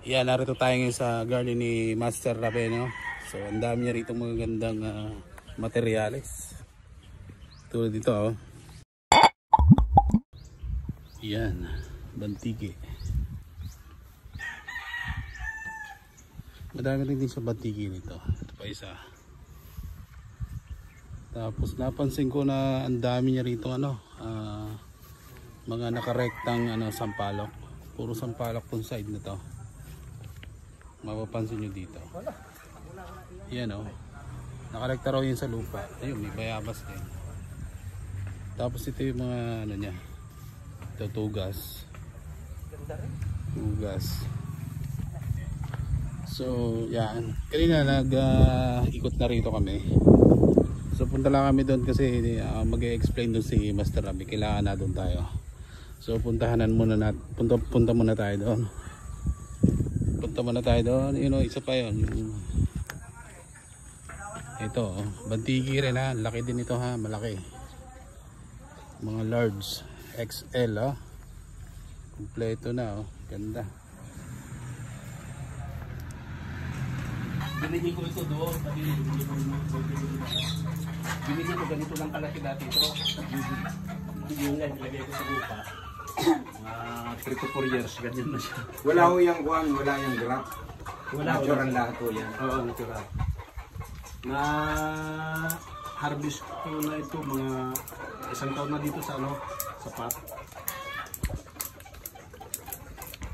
Yan, narito tayo ngayon sa garden ni Master Rabe, no? So, ang dami niya rito magagandang materyales. Tulad dito, oh. Yan, bantigi. Madami rin din sa bantigi nito. Ito pa isa. Tapos napansin ko na ang dami niya rito, mga nakarektang sampalok. Puro sampalok tong side na to. Mapapansin nyo dito. Yan, oh. Nakarekta raw yun sa lupa. Ayun, may bayabas din. Tapos ito yung mga niya. Ito, tugas. So, yan. Kanina nag-ikot na rito kami. So, punta lang kami doon kasi mag-e-explain doon si Master Rabi. Kailangan na doon tayo. So, punta muna tayo doon. Punta muna tayo doon. Isa pa yun. Ito, bantigi rin ha. Laki din ito ha. Malaki. Mga large. XL ha. Kompleto na oh. Ganda. Binigay ko ito doon. Binigay ko ganito lang kalaki dati ito. Yung nilagay ko sa lupa. 3 to 4 years, ganyan na siya. Wala ho yung guwan, wala yung graph. Natural lahat ho yan. Oo, natural. Na harvest ko na ito mga 1 taon na dito sa sa pot.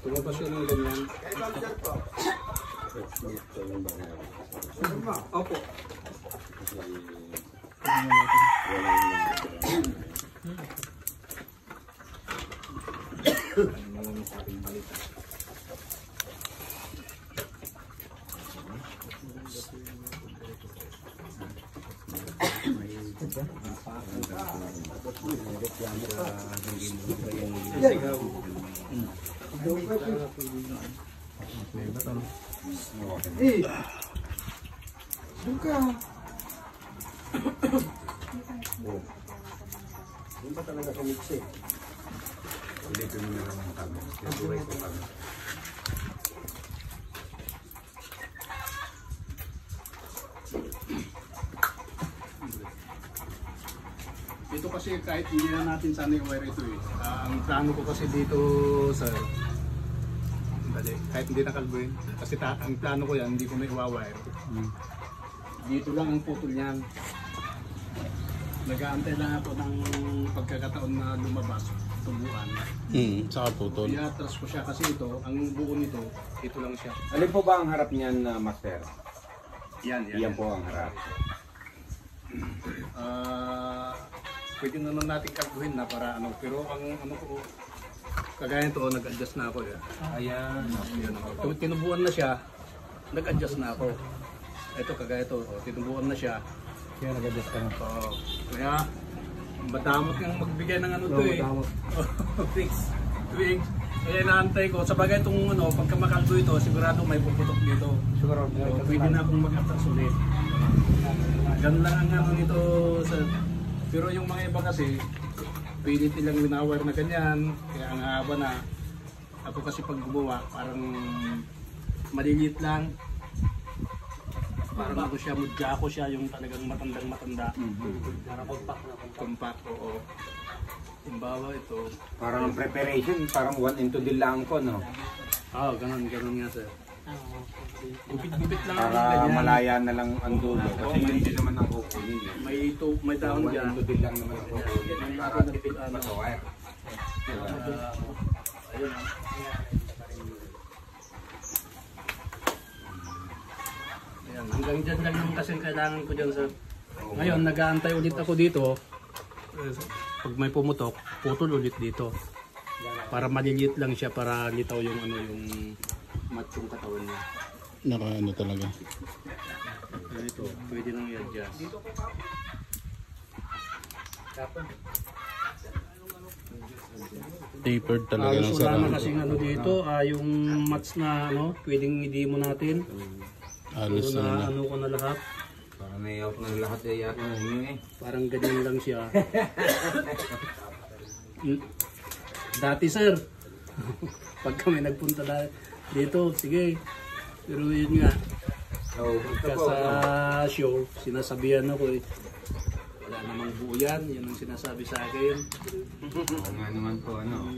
Tumabas yun ng ganyan. Opo. Yung ba talaga kumix eh? Ulitin mo na lang ang tama. Naturay ko tama. Dito kasi kahit hindi na natin sana i-wire ito eh. Ang plano ko kasi dito sa kahit hindi nakalbuin. Kasi ang plano ko yan, hindi ko na i-wire. Dito lang ang putol niyan. Nag-aantay lang ako ng pagkakataon na lumabas, tubuan. Saka putol. I-atras ko siya kasi ito, ang buo nito, ito lang siya. Alin po ba ang harap niyan, Master? Yan. Yan po ang harap. Pwede naman natin kalbuhin na para pero ang ko, kagaya nito, nag-adjust na ako. Ayan. Tinubuan na siya, nag-adjust na ako. Ito, kagaya ito, tinubuan na siya. Kaya nag-adjust ka na. Kaya, madamot yung magbigay ng to eh. Fix. Twig. Kaya naantay ko. Sa bagay itong pagka makaldo ito, sigurado may puputok dito. Sigurado. So, pwede na akong mag-atras ulit. Ganun lang ang nito. Pero yung mga iba kasi, pwede nilang winawire na ganyan. Kaya ang haba na. Ako kasi pag gumawa, parang maliliit lang. Parang mudya ko siya yung talagang matandang-matanda. Para compact, oo. Timbawa ito. Parang ang preparation, parang 1 into the lang ko, no? Oo, ganun nga sir. Gupit-gupit lang para ganyan. Malaya na lang ang dulo. Kasi yun din naman ang kukunin. May dahon dyan. 1 into the lang naman ang kukunin. Para matawire. Ayun. Hanggang dyan lang yung kasing kailangan ko dyan sir. Ngayon, nag-aantay ulit ako dito. Pag may pumutok, putol ulit dito. Para maliliit lang siya para litaw yung yung matchong katawan niya. Naka talaga. Ito, pwede nang i-adjust. Tapered talaga ng Wala na sarado. kasing dito, yung match na pwedeng i-demo natin. Alos na. Ko na lahat. Parang may-out na lahat yata ng Parang ganyan lang siya. Dati sir, pag kami nagpunta Dito, sige. Pero yun nga, Oo, pagka sa show, sinasabihan ako eh, wala namang buo yan. Yan ang sinasabi sa akin. Oo nga naman po, ano.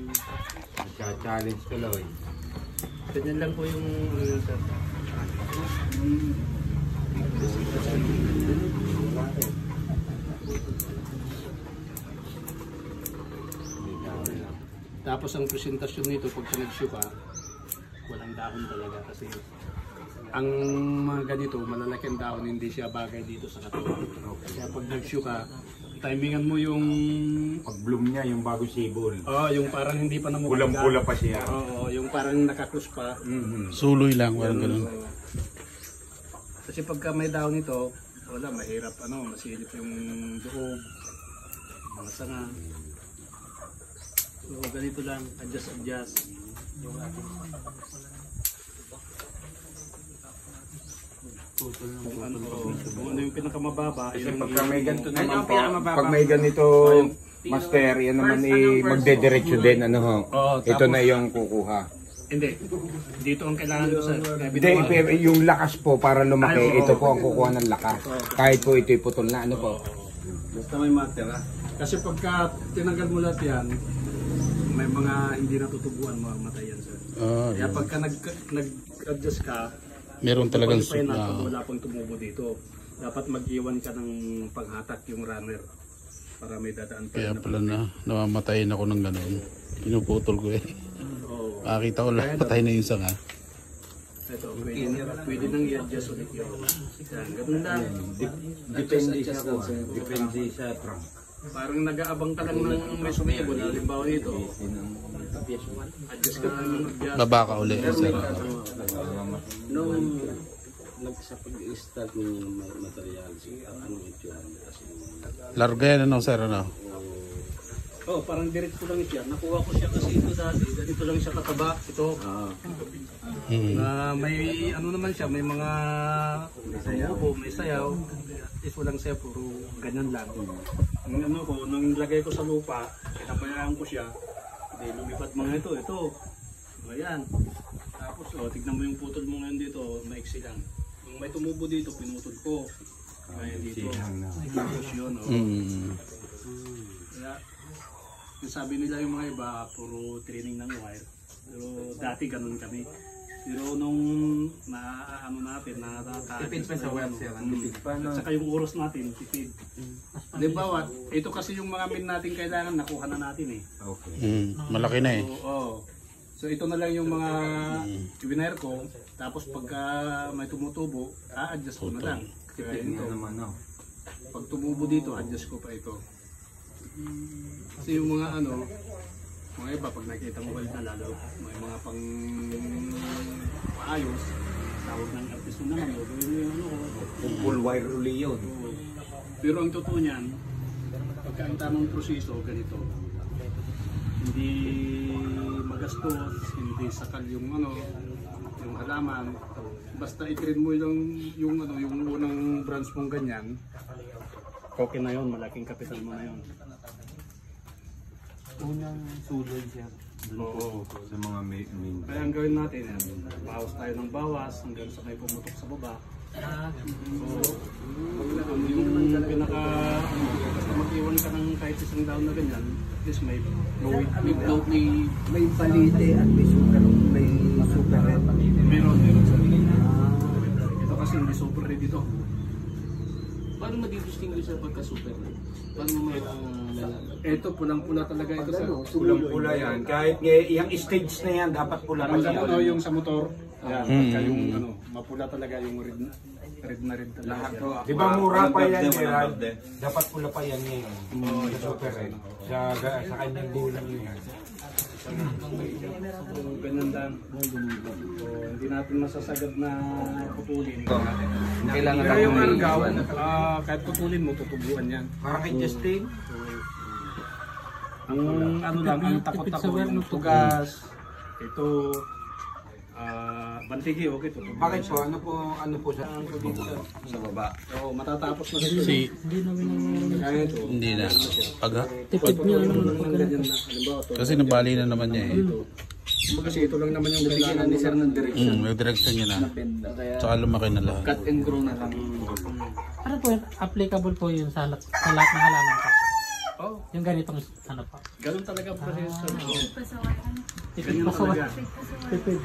Nagka-challenge tuloy. Ganyan lang po yung sir. Tapos ang presentasyon nito pag nag-show ka, walang dahon talaga kasi ang mga ganito, malalaki ang dahon, hindi siya bagay dito sa katawan. Kaya pag nag-show ka, timingan mo yung Pag-bloom niya, yung bago sibol. yung parang hindi pa namumula. Pulang-pula pa siya. Oo, yung parang nakakrus pa. Suloy lang, walang ganun. Kasi pagka may dahon ito, wala, mahirap masilip yung loob, mga sanga. So ganito lang, adjust. Kung ano yung pinakamababa, Kasi yun ang pagka may ganito Ayun naman ang po, pinakamababa. pag may ganito, master, yan naman magdediretso din, ano ho. Oo, Ito tapos- na yung kukuha. Hindi, dito ang kailangan ko sa Hindi, yung lakas po para lumaki, Ay, oo. ito po ang kukuha ng lakas. Kahit po ito'y putol na, ano po. Basta may matera. Kasi pagka tinanggal mo lahat yan, may mga hindi natutubuan, mamatay yan sir. Kaya pagka nag-adjust ka, Meron talagang qualify na pag wala pang tumubo dito. Dapat mag-iwan ka ng panghatak yung runner para may dadaan pa. Kaya pala na namamatayin ako ng ganun. Pinuputol ko eh. Oo. Makita ko lang, patay na yung sanga. Ito, pwede nang i-adjust ulit yun. Yan, ganun lang. Depende sa depende sa trunk. Parang nag-aabang ka lang ng may sumibol. Halimbawa dito, adjust ka lang ng adjust. Baba ka uli, sir. Nung sa pag-start ng materials, ano ito yan? Larga yan, ano, sir, ano? Oh, parang diretso lang siya. Nakuha ko siya kasi ito dati. Ganito lang siya kataba. Ito. Na may naman siya, may mga may sayaw. Ito lang siya, puro ganyan lang. Ang nung nilagay ko sa lupa, pinabayaan ko siya. Hindi lumipat mga ito. Ayan. Tapos tignan mo yung putol mo ngayon dito, maiksi lang. Yung may tumubo dito, pinutol ko. Kaya dito. Tapos yun, Kaya, yung sabi nila yung mga iba, puro training ng wire. Pero dati ganun kami. Pero nung tipid pa sa wire sir. At saka yung oras natin, tipid. Halimbawa, ito kasi yung mga min natin kailangan, nakuha na natin eh. Okay. Malaki na eh. So ito na lang yung mga winire ko. Tapos pagka may tumutubo, a-adjust ko na lang. Kaya ito. Pag tumubo dito, adjust ko pa ito. Kasi yung mga mga iba pag nakita mo na lalo, may mga pang paayos, tawag ng artist mo naman, gawin mo yung Full wire uli yun. Pero ang totoo niyan, pagka ang tamang proseso, ganito, hindi magastos, hindi sakal yung yung halaman, basta i-train mo yung unang branch mong ganyan, okay na yun, malaking kapital mo na yun. Unang suloy siya. Oo. Sa mga main. Kaya ang gawin natin, bawas tayo ng bawas hanggang sa may pumutok sa baba. Yung pinaka, basta mag-iwan ka ng kahit isang down na ganyan, at least may May balite at may super red. meron sa ito kasi hindi super ready ito. Paano madidistinguish sa pagka-super red? Paano may Ito pulang-pula talaga ito sa Pulang-pula yan. Kahit yung stage na yan, dapat pula pa parang yan. yung sa motor. Yan, pagka yung mapula talaga yung red na red talaga. Di ba mura pa yan, Gerald? Dapat pula pa yan ngayon. Sa super red. Sa kanyang gulang yan. So, ganyan lang. Hindi natin masasagad na putulin. kailangan Pero yung may argaw, iwan? kahit putulin mo, tutubuan yan. Parang kay Justin. Ang ang takot ako, yung tugas, ito, bantigi, okay, tutubuan. Bakit po? Ano po sa... Sa baba. So, matatapos na ito. Kaya ito. Hindi na. Pag, Tipid niya. Ganyan na. Halimbawa, ito. kasi nabali na naman niya eh. Kasi ito lang naman yung Nabigyan ni sir ng direction. May direction niya na. Kaya Tsaka lumaki na lahat. cut and grow na lang. Ano po yun? Applicable po yun sa lahat ng halaman po. Oh, Yung ganitong ano po. ganun talaga po kasi Tipid ganyan pa sa talaga. tipid.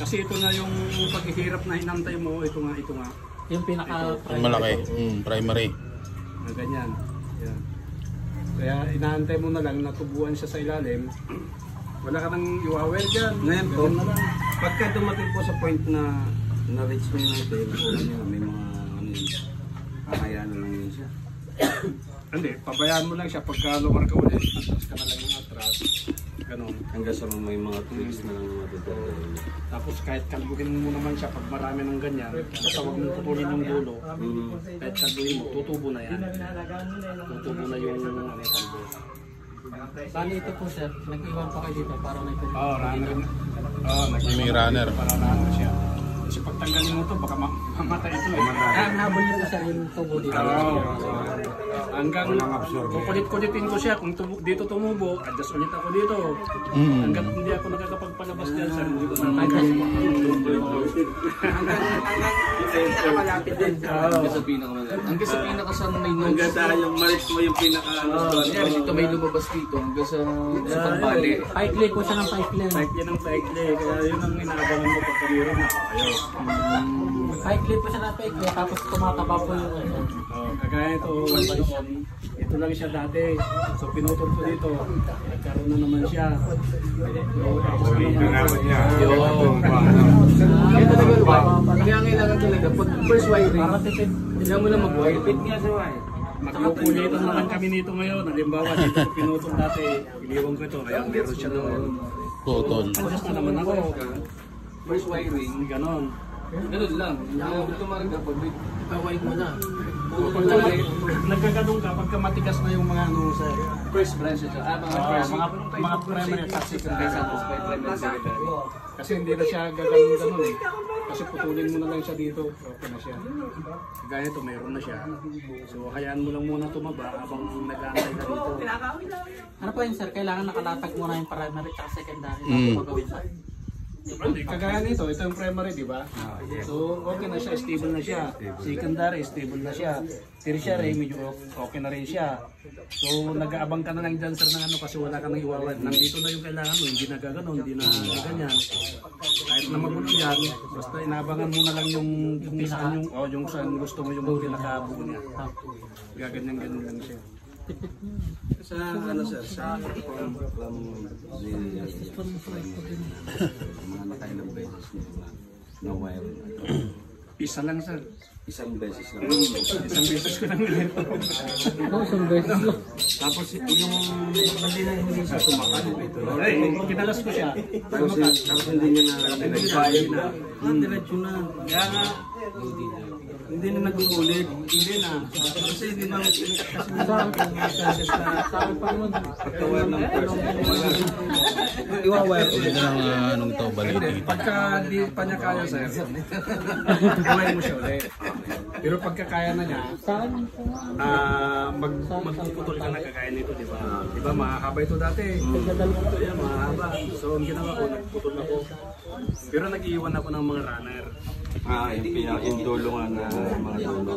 Kasi ito na yung paghihirap na hinantay mo, ito nga. Yung pinaka Ang malaki. Primary. Na ganyan. Yan. Kaya inaantay mo na lang natubuan siya sa ilalim. Wala ka nang iwawel dyan. Ngayon po, Ganyan na lang. pagka dumating po sa point na na-reach mo yung natin, may mga ano yun, kakayaan na lang yun siya. Hindi, pabayaan mo lang siya pagka lumarka ulit. Atras ka na lang yung atras. Ganon. Hanggang sa may mga tweaks na lang na matutulog. Tapos kahit kalbuhin mo naman siya pag marami ng ganyan, basta huwag mong putulin yung dulo. Kahit kalbuhin mo, tutubo na yan. Tutubo na yung kalbo. Bali ito po sir, nag-iwan pa kayo dito para may pwede. Oo, runner. May runner. Para runner siya. Kasi pag tanggalin mo ito, baka mamatay ito eh. Kaya nabol niyo po sir yung tubo dito. Hanggang kukulit-kulitin ko siya. Kung dito tumubo, adjust ulit ako dito. Hanggang hindi ako nakakapagpalabas dyan, sir. Hindi ko Malapit din. Hanggang sa pinakamalapit. Hanggang sa pinakasan may notes. Hanggang sa yung malis mo yung pinaka... Ito may lumabas dito. Hanggang sa pambali. Paikli po siya ng paikli. Paikli ng paikli. Kaya yun ang inaabangan mo pagka meron na. Ayaw. Paikli po siya ng paikli tapos tumataba po yung ano. Kagaya ito lang siya dati. So pinutol ko dito. Nagkaroon na naman siya. Kaya talaga, kaya kailangan talaga, pag first wiring, kailangan mo na mag-wire. Fit nga sa wire. Magkukulitan na lang kami nito ngayon. Halimbawa, dito ko pinutol dati. Iniwan ko ito. Kaya meron siya naman. Cotton. Adjust na naman ako. First wiring, Ganon. ganun lang. Yung tumarang ka, pag wire mo na. Pagka nagkaganong ka, pagka matigas na yung mga ano sa First branch ito. mga primary at secondary. Primary, secondary. Kasi hindi na siya gaganon eh. Kasi putulin mo na lang siya dito. Okay na siya. Gaya ito, mayroon na siya. So hayaan mo lang muna tumaba habang nag-aantay ka dito. Ano po yun sir? Kailangan nakalatag muna yung primary at secondary bago gagawin sa. Kagaya nito, ito yung primary, di ba? So okay na siya, stable na siya. Secondary, stable na siya. Tertiary, medyo okay na rin siya. So nag-aabang ka na lang dyan sir ng ano kasi wala ka nang iwawan. Nandito na yung kailangan mo, hindi na gaganon, hindi na ganyan. Kahit na magulo yan, basta inaabangan mo na lang yung saan yung saan gusto mo yung pinakabuo niya. Gaganyan-ganyan lang siya. Sa ano sir, sa mga nakailang beses na wire. Isa lang sir. Isang beses lang. Isang beses ko lang nilito. Isang beses lang. Tapos yung hindi siya tumakal. Ay, kinalas ko siya. Tapos hindi niya na nagbayad na. Diretso na. Kaya nga, hindi na nag-uulit. Hindi na. Kasi hindi na Sabi pa naman. Pagkawar ng first Iwawire ulit na ng anong to, balik dito. pagka di pa niya kaya sir, gawin mo siya ulit. Pero pagka kaya na niya, Saan? magpuputol ka na kagaya nito, di ba? Di ba, mahaba ito dati. Ito yan, mahaba. So, ang ginawa ko, nagputol ako. Pero nag-iwan ako ng mga runner. yung dulo nga na mga dulo.